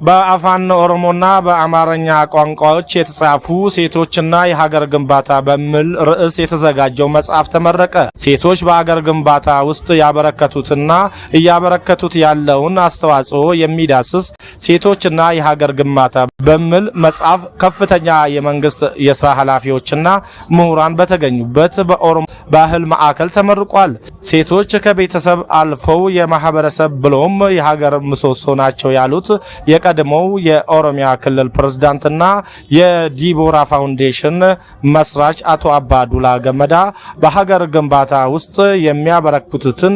በአፋን ኦሮሞና በአማርኛ ቋንቋዎች የተጻፉ ሴቶችና የሀገር ግንባታ በሚል ርዕስ የተዘጋጀው መጽሐፍ ተመረቀ። ሴቶች በሀገር ግንባታ ውስጥ ያበረከቱትና እያበረከቱት ያለውን አስተዋጽኦ የሚዳስስ ሴቶችና የሀገር ግንባታ በሚል መጽሐፍ ከፍተኛ የመንግስት የስራ ኃላፊዎችና ምሁራን በተገኙበት በኦሮሞ ባህል ማዕከል ተመርቋል። ሴቶች ከቤተሰብ አልፈው የማህበረሰብ ብሎም የሀገር ምሰሶ ናቸው ያሉት የቀድሞው የኦሮሚያ ክልል ፕሬዝዳንትና የዲቦራ ፋውንዴሽን መስራች አቶ አባዱላ ገመዳ በሀገር ግንባታ ውስጥ የሚያበረክቱትን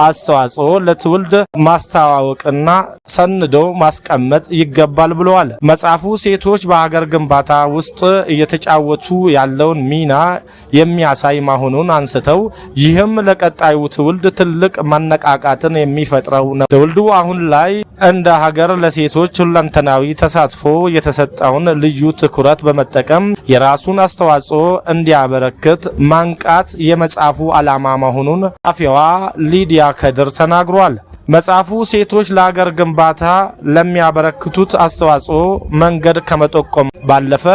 አስተዋጽኦ ለትውልድ ማስተዋወቅና ሰንዶ ማስቀመጥ ይገባል ብለዋል። መጽሐፉ ሴቶች በሀገር ግንባታ ውስጥ እየተጫወቱ ያለውን ሚና የሚያሳይ መሆኑን አንስተው ይህም ለቀጣዩ ትውልድ ትልቅ መነቃቃትን የሚፈጥረው ነው። ትውልዱ አሁን ላይ እንደ ሀገር ለሴቶች ሁለንተናዊ ተሳትፎ የተሰጠውን ልዩ ትኩረት በመጠቀም የራሱን አስተዋጽኦ እንዲያበረክት ማንቃት የመጽሐፉ ዓላማ መሆኑን ጸሐፊዋ ሊዲያ ከድር ተናግሯል። መጽሐፉ ሴቶች ለሀገር ግንባታ ለሚያበረክቱት አስተዋጽኦ መንገድ ከመጠቆም ባለፈ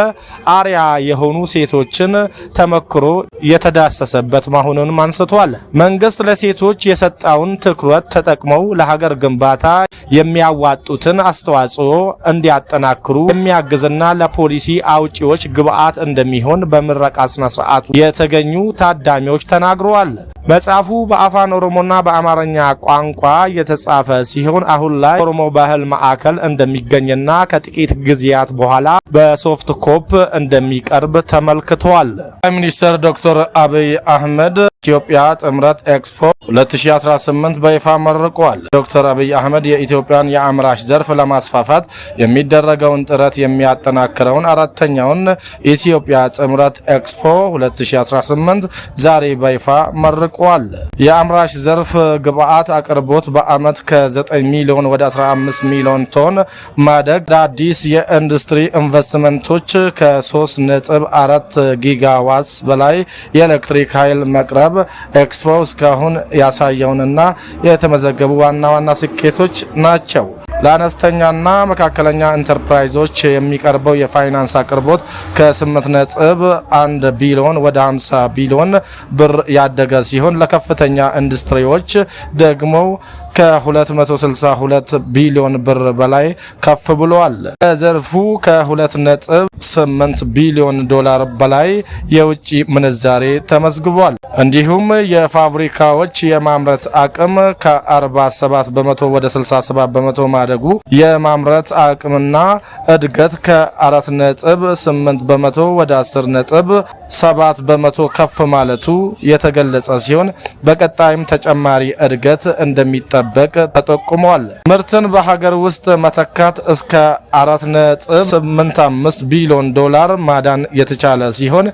አርያ የሆኑ ሴቶችን ተመክሮ የተዳሰሰበት መሆኑን አንስቷል። መንግስት ለሴቶች የሰጠውን ትኩረት ተጠቅመው ለሀገር ግንባታ የሚያዋጡትን አስተዋጽኦ እንዲያጠናክሩ የሚያግዝና ለፖሊሲ አውጪዎች ግብዓት እንደሚሆን በምረቃ ስነ ስርዓቱ የተገኙ ታዳሚዎች ተናግረዋል። መጽሐፉ በአፋን ኦሮሞና በአማርኛ ቋንቋ የተጻፈ ሲሆን አሁን ላይ ኦሮሞ ባህል ማዕከል እንደሚገኝና ከጥቂት ጊዜያት በኋላ በሶፍት ኮፒ እንደሚቀርብ ተመልክቷል። ሚኒስትር ዶክተር አብይ አህመድ ኢትዮጵያ ጥምረት ኤክስፖ 2018 በይፋ መርቋል። ዶክተር አብይ አህመድ የኢትዮጵያን የአምራች ዘርፍ ለማስፋፋት የሚደረገውን ጥረት የሚያጠናክረውን አራተኛውን ኢትዮጵያ ጥምረት ኤክስፖ 2018 ዛሬ በይፋ መርቋል። የአምራች ዘርፍ ግብዓት አቅርቦት በአመት ከ9 ሚሊዮን ወደ 15 ሚሊዮን ቶን ማደግ፣ አዲስ የኢንዱስትሪ ኢንቨስትመንቶች ከ3.4 ጊጋዋት በላይ የኤሌክትሪክ ኃይል መቅረብ ኤክስፖ እስካሁን ያሳየውንና የተመዘገቡ ዋና ዋና ስኬቶች ናቸው። ለአነስተኛና መካከለኛ ኢንተርፕራይዞች የሚቀርበው የፋይናንስ አቅርቦት ከ8.1 ቢሊዮን ወደ 50 ቢሊዮን ብር ያደገ ሲሆን ለከፍተኛ ኢንዱስትሪዎች ደግሞ ከ262 ቢሊዮን ብር በላይ ከፍ ብሏል። ዘርፉ ከ2.8 ቢሊዮን ዶላር በላይ የውጭ ምንዛሬ ተመዝግቧል። እንዲሁም የፋብሪካዎች የማምረት አቅም ከ47 በመቶ ወደ 67 በመቶ ማደጉ፣ የማምረት አቅምና እድገት ከ4.8 በመቶ ወደ 10.7 በመቶ ከፍ ማለቱ የተገለጸ ሲሆን በቀጣይም ተጨማሪ እድገት እንደሚጠበቅ ተጠቁሟል። ምርትን በሀገር ውስጥ መተካት እስከ 4.85 ቢሊዮን ዶላር ማዳን የተቻለ ሲሆን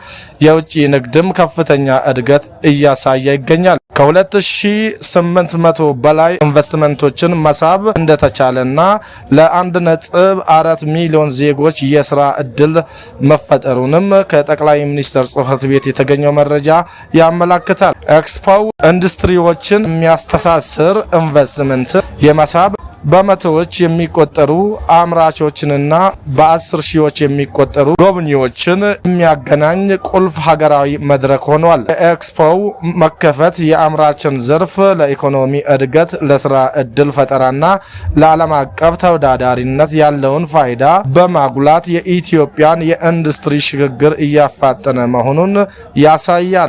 የውጭ ንግድም ከፍተኛ እድገት እያሳየ ይገኛል። ከ2800 በላይ ኢንቨስትመንቶችን መሳብ እንደተቻለና ለ1.4 ሚሊዮን ዜጎች የስራ እድል መፈጠሩንም ከጠቅላይ ሚኒስትር ጽሕፈት ቤት የተገኘው መረጃ ያመለክታል። ኤክስፖው ኢንዱስትሪዎችን የሚያስተሳስር ኢንቨስትመንት የመሳብ በመቶዎች የሚቆጠሩ አምራቾችንና በ10 ሺዎች የሚቆጠሩ ጎብኚዎችን የሚያገናኝ ቁልፍ ሀገራዊ መድረክ ሆኗል። ኤክስፖው መከፈት የአምራችን ዘርፍ ለኢኮኖሚ እድገት፣ ለስራ እድል ፈጠራና ለዓለም አቀፍ ተወዳዳሪነት ያለውን ፋይዳ በማጉላት የኢትዮጵያን የኢንዱስትሪ ሽግግር እያፋጠነ መሆኑን ያሳያል።